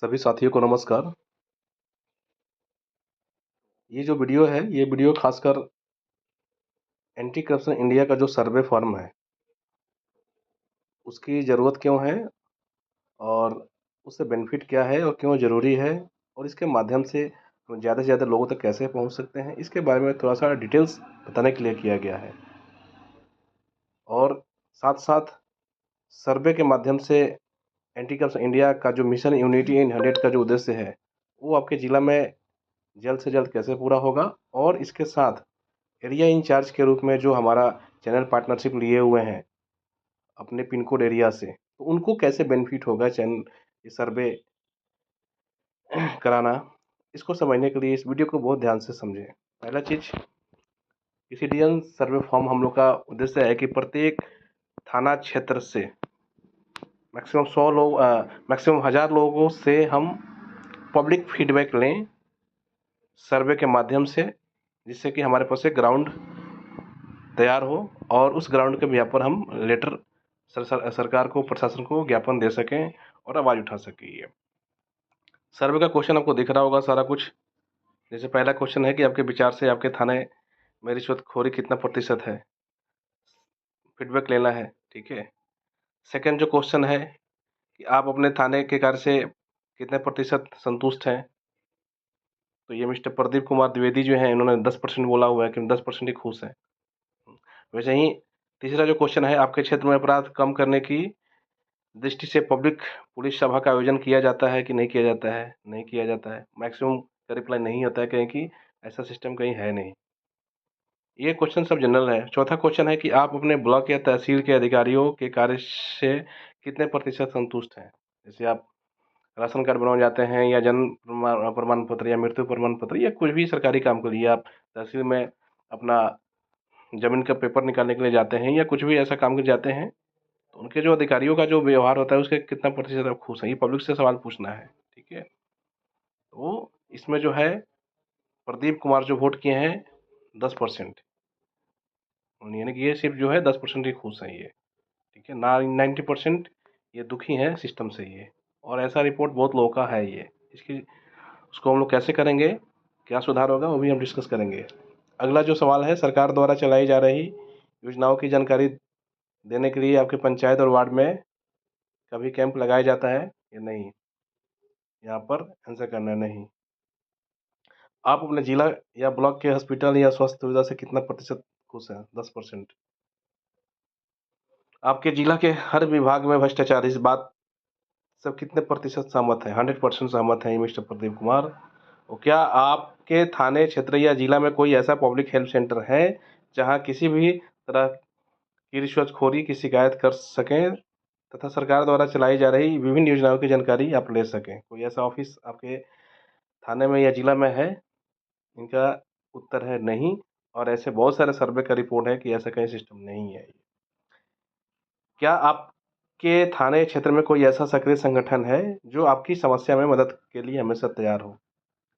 सभी साथियों को नमस्कार। ये जो वीडियो है, ये वीडियो खासकर एंटी करप्शन इंडिया का जो सर्वे फर्म है, उसकी ज़रूरत क्यों है और उससे बेनिफिट क्या है और क्यों ज़रूरी है और इसके माध्यम से हम ज़्यादा से ज़्यादा लोगों तक कैसे पहुंच सकते हैं, इसके बारे में थोड़ा-सा डिटेल्स बताने के लिए किया गया है। और साथ-साथ सर्वे के माध्यम से एंटी करप्शन इंडिया का जो मिशन यूनिटी इन 100 का जो उद्देश्य है, वो आपके ज़िला में जल्द से जल्द कैसे पूरा होगा और इसके साथ एरिया इंचार्ज के रूप में जो हमारा चैनल पार्टनरशिप लिए हुए हैं अपने पिन कोड एरिया से, तो उनको कैसे बेनिफिट होगा चैनल ये सर्वे कराना, इसको समझने के लिए इस वीडियो को बहुत ध्यान से समझें। पहला चीज़, सिटीजन सर्वे फॉर्म हम लोग का उद्देश्य है कि प्रत्येक थाना क्षेत्र से मैक्सिमम 100 लोग मैक्सिमम 1000 लोगों से हम पब्लिक फीडबैक लें सर्वे के माध्यम से, जिससे कि हमारे पास एक ग्राउंड तैयार हो और उस ग्राउंड के बिहाफ पर हम लेटर सरकार को, प्रशासन को ज्ञापन दे सकें और आवाज़ उठा सकें। ये सर्वे का क्वेश्चन आपको दिख रहा होगा सारा कुछ। जैसे पहला क्वेश्चन है कि आपके विचार से आपके थाने में रिश्वतखोरी कितना प्रतिशत है, फीडबैक लेना है, ठीक है। सेकंड जो क्वेश्चन है कि आप अपने थाने के कार्य से कितने प्रतिशत संतुष्ट हैं, तो ये मिस्टर प्रदीप कुमार द्विवेदी जो हैं, इन्होंने 10% बोला हुआ है कि 10% ही खुश हैं। वैसे ही तीसरा जो क्वेश्चन है, आपके क्षेत्र में अपराध कम करने की दृष्टि से पब्लिक पुलिस सभा का आयोजन किया जाता है कि नहीं किया जाता है? नहीं किया जाता है। मैक्सिमम का रिप्लाई नहीं होता है, कहें कि ऐसा सिस्टम कहीं है नहीं। ये क्वेश्चन सब जनरल है। चौथा क्वेश्चन है कि आप अपने ब्लॉक या तहसील के अधिकारियों के कार्य से कितने प्रतिशत संतुष्ट हैं? जैसे आप राशन कार्ड बनवाने जाते हैं या जन्म प्रमाण पत्र या मृत्यु प्रमाण पत्र या कुछ भी सरकारी काम के लिए आप तहसील में अपना ज़मीन का पेपर निकालने के लिए जाते हैं या कुछ भी ऐसा काम के जाते हैं, तो उनके जो अधिकारियों का जो व्यवहार होता है उसके कितना प्रतिशत आप खुश हैं, ये पब्लिक से सवाल पूछना है, ठीक है। तो इसमें जो है प्रदीप कुमार जो वोट किए हैं 10%, यानी कि ये सिर्फ जो है 10% ही खुश हैं ये, ठीक है ना। 90% ये दुखी हैं सिस्टम से ये, और ऐसा रिपोर्ट बहुत लोगों का है ये। इसकी उसको हम लोग कैसे करेंगे, क्या सुधार होगा, वो भी हम डिस्कस करेंगे। अगला जो सवाल है, सरकार द्वारा चलाई जा रही योजनाओं की जानकारी देने के लिए आपके पंचायत और वार्ड में कभी कैंप लगाया जाता है या नहीं? यहाँ पर आंसर करना है नहीं। आप अपने जिला या ब्लॉक के हॉस्पिटल या स्वास्थ्य सुविधा से कितना प्रतिशत खुश हैं? 10%। आपके जिला के हर विभाग में भ्रष्टाचार, इस बात सब कितने प्रतिशत सहमत हैं? 100% सहमत हैं मिस्टर प्रदीप कुमार। और क्या आपके थाने, क्षेत्र या जिला में कोई ऐसा पब्लिक हेल्प सेंटर है जहाँ किसी भी तरह की रिश्वतखोरी की शिकायत कर सकें तथा सरकार द्वारा चलाई जा रही विभिन्न योजनाओं की जानकारी आप ले सकें? कोई ऐसा ऑफिस आपके थाने में या जिला में है? इनका उत्तर है नहीं। और ऐसे बहुत सारे सर्वे का रिपोर्ट है कि ऐसा कहीं सिस्टम नहीं है। क्या आपके थाने क्षेत्र में कोई ऐसा सक्रिय संगठन है जो आपकी समस्या में मदद के लिए हमेशा तैयार हो?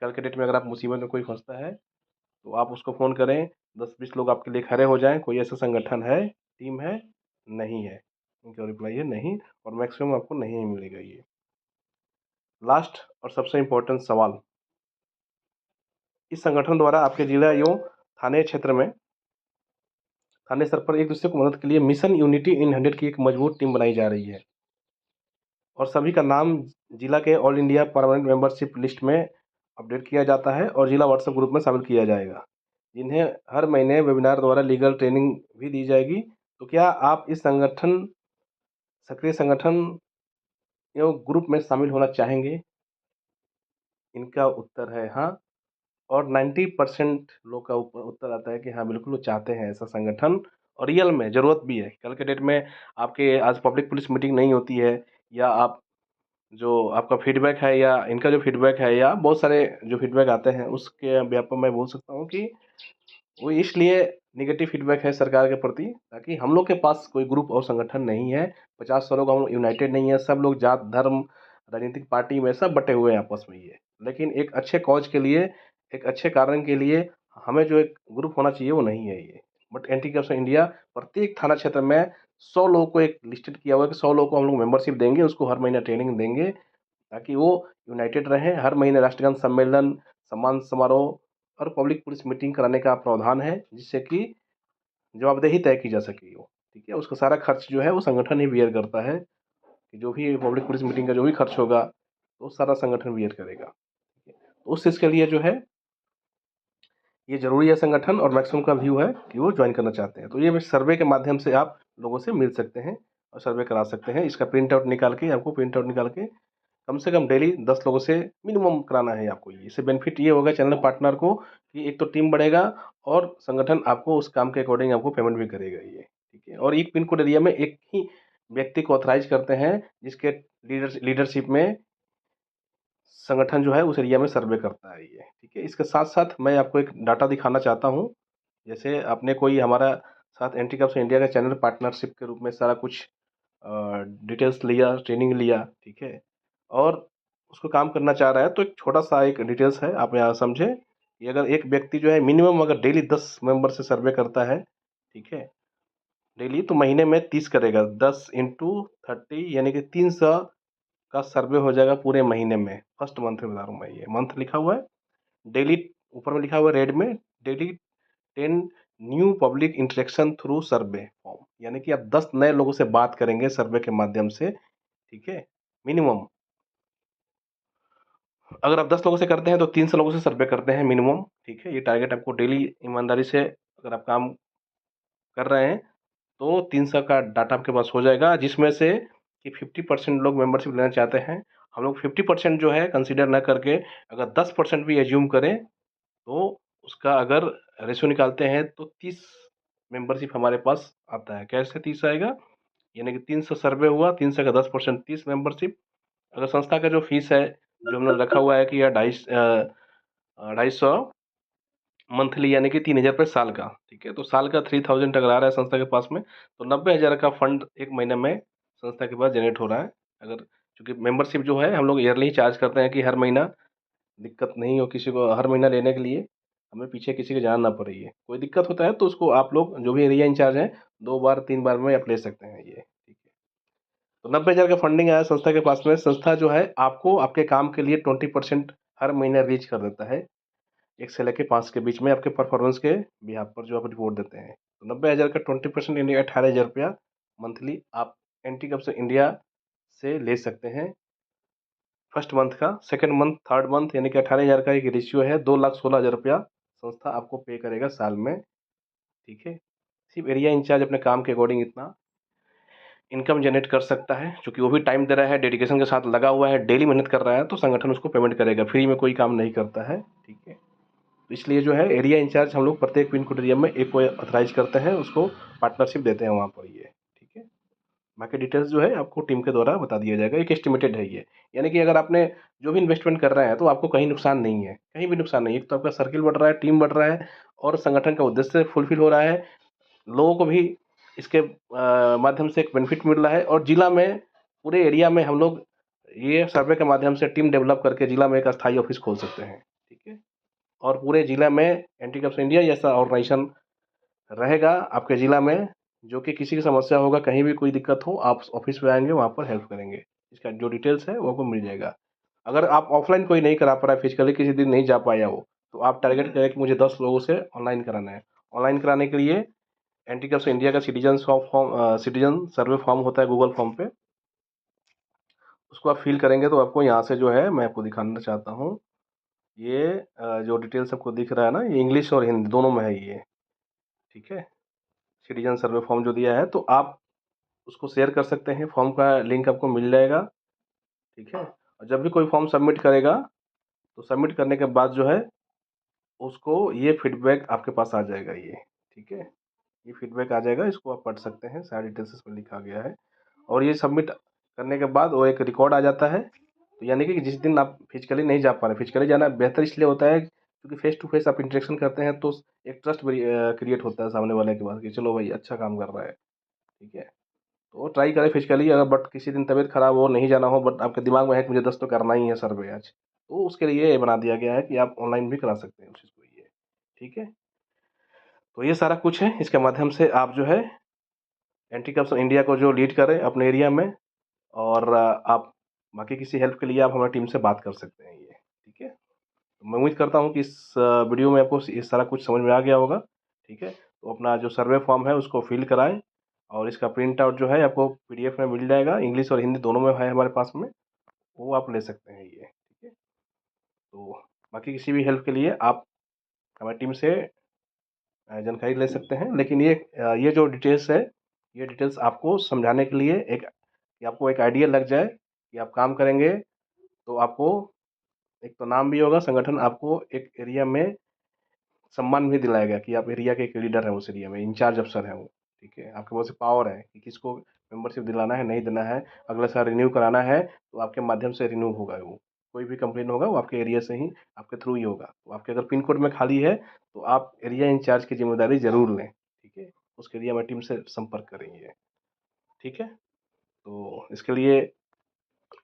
कल के डेट में अगर आप मुसीबत में कोई फंसता है तो आप उसको फ़ोन करें, 10-20 लोग आपके लिए खड़े हो जाएं। कोई ऐसा संगठन है, टीम है? नहीं है। इनका रिप्लाई है नहीं, और मैक्सिमम आपको नहीं मिलेगा ये। लास्ट और सबसे इम्पोर्टेंट सवाल, इस संगठन द्वारा आपके जिला एवं थाने क्षेत्र में थाने स्तर पर एक दूसरे को मदद के लिए मिशन यूनिटी इन 100 की एक मजबूत टीम बनाई जा रही है और सभी का नाम जिला के all India permanent membership list में अपडेट किया जाता है और जिला व्हाट्सएप ग्रुप में शामिल किया जाएगा, जिन्हें हर महीने वेबिनार द्वारा लीगल ट्रेनिंग भी दी जाएगी। तो क्या आप इस संगठन, सक्रिय संगठन एवं ग्रुप में शामिल होना चाहेंगे? इनका उत्तर है हाँ। और 90% लोग का उत्तर आता है कि हाँ, बिल्कुल वो चाहते हैं ऐसा संगठन, और रियल में ज़रूरत भी है। कल के डेट में आपके आज पब्लिक पुलिस मीटिंग नहीं होती है, या आप जो आपका फीडबैक है या इनका जो फीडबैक है या बहुत सारे जो फीडबैक आते हैं, उसके व्याप में मैं बोल सकता हूँ कि वो इसलिए नेगेटिव फीडबैक है सरकार के प्रति, ताकि हम लोग के पास कोई ग्रुप और संगठन नहीं है। 50 लोग हम यूनाइटेड नहीं है, सब लोग जात धर्म राजनीतिक पार्टी में सब बटे हुए हैं आपस में ये। लेकिन एक अच्छे कॉज के लिए, एक अच्छे कारण के लिए हमें जो एक ग्रुप होना चाहिए वो नहीं है ये। बट एंटी करप्शन इंडिया प्रत्येक थाना क्षेत्र में 100 लोगों को एक लिस्टेड किया हुआ है कि 100 लोगों को हम लोग मेंबरशिप देंगे, उसको हर महीना ट्रेनिंग देंगे ताकि वो यूनाइटेड रहें। हर महीने राष्ट्रगान सम्मेलन, सम्मान समारोह और पब्लिक पुलिस मीटिंग कराने का प्रावधान है, जिससे कि जवाबदेही तय की जा सके वो, ठीक है। उसका सारा खर्च जो है वो संगठन ही बियर करता है, कि जो भी पब्लिक पुलिस मीटिंग का जो भी खर्च होगा, तो सारा संगठन बियर करेगा, ठीक है। तो उस चीज़ के लिए जो है ये ज़रूरी है संगठन, और मैक्सिमम का व्यू है कि वो ज्वाइन करना चाहते हैं। तो ये सर्वे के माध्यम से आप लोगों से मिल सकते हैं और सर्वे करा सकते हैं। इसका प्रिंट आउट निकाल के, आपको प्रिंट आउट निकाल के कम से कम डेली 10 लोगों से मिनिमम कराना है आपको ये। इससे बेनिफिट ये होगा चैनल पार्टनर को कि एक तो टीम बढ़ेगा और संगठन आपको उस काम के अकॉर्डिंग आपको पेमेंट भी करेगा ये, ठीक है। और एक पिन कोड एरिया में एक ही व्यक्ति को ऑथराइज करते हैं, जिसके लीडरशिप में संगठन जो है उस एरिया में सर्वे करता है ये, ठीक है। इसके साथ-साथ मैं आपको एक डाटा दिखाना चाहता हूँ। जैसे आपने कोई हमारा साथ एंटी करप्शन इंडिया का चैनल पार्टनरशिप के रूप में सारा कुछ डिटेल्स लिया, ट्रेनिंग लिया, ठीक है। और उसको काम करना चाह रहा है, तो एक छोटा-सा एक डिटेल्स है, आप यहाँ समझें कि अगर एक व्यक्ति जो है मिनिमम अगर डेली 10 मेंबर से सर्वे करता है, ठीक है, डेली, तो महीने में 30 करेगा, 10 इंटू 30 यानी कि 300 का सर्वे हो जाएगा पूरे महीने में। फर्स्ट मंथ में बता रहा हूँ मैं, ये मंथ लिखा हुआ है, डेली ऊपर में लिखा हुआ है रेड में, daily 10 new public interaction through survey form, यानी कि आप 10 नए लोगों से बात करेंगे सर्वे के माध्यम से, ठीक है, मिनिमम। अगर आप 10 लोगों से करते हैं तो 300 लोगों से सर्वे करते हैं मिनिमम, ठीक है। ये टारगेट आपको डेली ईमानदारी से अगर आप काम कर रहे हैं तो 300 का डाटा आपके पास हो जाएगा, जिसमें से कि 50% लोग मेंबरशिप लेना चाहते हैं। हम लोग 50% जो है कंसीडर ना करके अगर 10% भी एज्यूम करें, तो उसका अगर रेशियो निकालते हैं तो 30 मेंबरशिप हमारे पास आता है। कैसे 30 आएगा? यानी कि 300 सर्वे हुआ, 300 का 10% 30 मेंबरशिप। अगर संस्था का जो फीस है, जो हमने रखा हुआ है कि या 250 मंथली, यानी कि 3,000 रुपये साल का, ठीक है। तो साल का 3000 अगर आ रहा है संस्था के पास में, तो 90,000 का फंड एक महीने में संस्था के पास जनरेट हो रहा है। अगर चूँकि मेंबरशिप जो है हम लोग ईयरली ही चार्ज करते हैं कि हर महीना दिक्कत नहीं हो किसी को, हर महीना लेने के लिए हमें पीछे किसी के जाना ना पड़े। ये कोई दिक्कत होता है तो उसको आप लोग जो भी एरिया इंचार्ज हैं 2 बार 3 बार में आप ले सकते हैं ये, ठीक है। तो 90,000 का फंडिंग आया संस्था के पास में। संस्था जो है आपको आपके काम के लिए 20% हर महीने रीच कर देता है, 1 से लेके 5 के बीच में आपके परफॉर्मेंस के बिहाफ पर जो आप रिपोर्ट देते हैं। तो 90,000 का 20% यानी 18,000 रुपया मंथली आप एंटी करप्शन इंडिया से ले सकते हैं फर्स्ट मंथ का। सेकंड मंथ, थर्ड मंथ यानी कि 18,000 का एक रेशियो है, 2,16,000 रुपया संस्था आपको पे करेगा साल में, ठीक है। सिर्फ एरिया इंचार्ज अपने काम के अकॉर्डिंग इतना इनकम जनरेट कर सकता है, क्योंकि वो भी टाइम दे रहा है, डेडिकेशन के साथ लगा हुआ है, डेली मेहनत कर रहा है, तो संगठन उसको पेमेंट करेगा। फ्री में कोई काम नहीं करता है, ठीक है। तो इसलिए जो है एरिया इंचार्ज हम लोग प्रत्येक पिन कोड एरिया में एक को ऑथराइज करते हैं, उसको पार्टनरशिप देते हैं वहाँ पर ये, ठीक है। बाकी डिटेल्स जो है आपको टीम के द्वारा बता दिया जाएगा। एक एस्टिमेटेड है ये, यानी कि अगर आपने जो भी इन्वेस्टमेंट कर रहे हैं तो आपको कहीं नुकसान नहीं है, कहीं भी नुकसान नहीं है। एक तो आपका सर्किल बढ़ रहा है, टीम बढ़ रहा है, और संगठन का उद्देश्य फुलफिल हो रहा है, लोगों को भी इसके माध्यम से एक बेनिफिट मिल रहा है। और जिला में, पूरे एरिया में हम लोग ये सर्वे के माध्यम से टीम डेवलप करके जिला में एक अस्थायी ऑफिस खोल सकते हैं, ठीक है। और पूरे जिला में एंटी करप्शन इंडिया जैसा ऑर्गेनाइजेशन रहेगा आपके ज़िला में, जो कि किसी की समस्या होगा, कहीं भी कोई दिक्कत हो, आप ऑफिस पे आएँगे, वहाँ पर हेल्प करेंगे। इसका जो डिटेल्स है वो आपको मिल जाएगा। अगर आप ऑफलाइन कोई नहीं करा पा रहा है, फिजिकली किसी दिन नहीं जा पाया वो, तो आप टारगेट करें कि मुझे 10 लोगों से ऑनलाइन कराना है। ऑनलाइन कराने के लिए एंटी करप्शन इंडिया का सिटीजन सर्वे फॉर्म होता है गूगल फॉर्म पे, उसको आप फिल करेंगे तो आपको यहाँ से जो है मैं आपको दिखाना चाहता हूँ। ये जो डिटेल्स आपको दिख रहा है ना, ये इंग्लिश और हिंदी दोनों में है ये, ठीक है। सिटीजन सर्वे फॉर्म जो दिया है, तो आप उसको शेयर कर सकते हैं, फॉर्म का लिंक आपको मिल जाएगा, ठीक है। और जब भी कोई फॉर्म सबमिट करेगा, तो सबमिट करने के बाद जो है उसको ये फीडबैक आपके पास आ जाएगा ये, ठीक है। ये फीडबैक आ जाएगा, इसको आप पढ़ सकते हैं, सारी डिटेल्स इसमें लिखा गया है। और ये सबमिट करने के बाद वो एक रिकॉर्ड आ जाता है। तो यानी कि जिस दिन आप फिजिकली नहीं जा पा रहे, फिजिकली जाना बेहतर इसलिए होता है क्योंकि फेस टू फेस आप इंटरेक्शन करते हैं, तो एक ट्रस्ट क्रिएट होता है सामने वाले के पास कि चलो भाई अच्छा काम कर रहा है, ठीक है। तो ट्राई करें फिजिकली, अगर बट किसी दिन तबीयत खराब हो, नहीं जाना हो, बट आपके दिमाग में है कि मुझे 10 तो करना ही है सर्वे आज, तो उसके लिए ये बना दिया गया है कि आप ऑनलाइन भी करा सकते हैं उस चीज़ को ये, ठीक है। तो ये सारा कुछ है, इसके माध्यम से आप जो है एंटी करप्शन इंडिया को जो लीड करें अपने एरिया में, और आप बाकी किसी हेल्प के लिए आप हमारी टीम से बात कर सकते हैं ये, ठीक है। तो मैं उम्मीद करता हूँ कि इस वीडियो में आपको ये सारा कुछ समझ में आ गया होगा, ठीक है। तो अपना जो सर्वे फॉर्म है उसको फिल कराएँ और इसका प्रिंट आउट जो है आपको PDF में मिल जाएगा, इंग्लिश और हिंदी दोनों में है हमारे पास में, वो आप ले सकते हैं ये, ठीक है। तो बाकी किसी भी हेल्प के लिए आप हमारी टीम से जानकारी ले सकते हैं, लेकिन ये जो डिटेल्स है, ये डिटेल्स आपको समझाने के लिए कि आपको एक आइडिया लग जाए कि आप काम करेंगे तो आपको एक तो नाम भी होगा, संगठन आपको एक एरिया में सम्मान भी दिलाएगा कि आप एरिया के एक लीडर हैं, उस एरिया में इंचार्ज अफसर हैं वो, ठीक है। आपके पास पावर है कि किसको मेंबरशिप दिलाना है, नहीं देना है, अगले साल रिन्यू कराना है तो आपके माध्यम से रिन्यू होगा वो। कोई भी कंप्लेन होगा वो आपके एरिया से ही, आपके थ्रू ही होगा। तो आपके अगर पिन कोड में खाली है तो आप एरिया इंचार्ज की जिम्मेदारी ज़रूर लें, ठीक है। उसके लिए हमारी टीम से संपर्क करेंगे, ठीक है। तो इसके लिए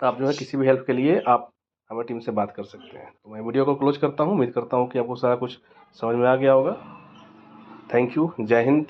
आप जो है किसी भी हेल्प के लिए आप हमारी टीम से बात कर सकते हैं। तो मैं वीडियो को क्लोज करता हूँ। उम्मीद करता हूँ कि आपको सारा कुछ समझ में आ गया होगा। Thank you. जय हिंद।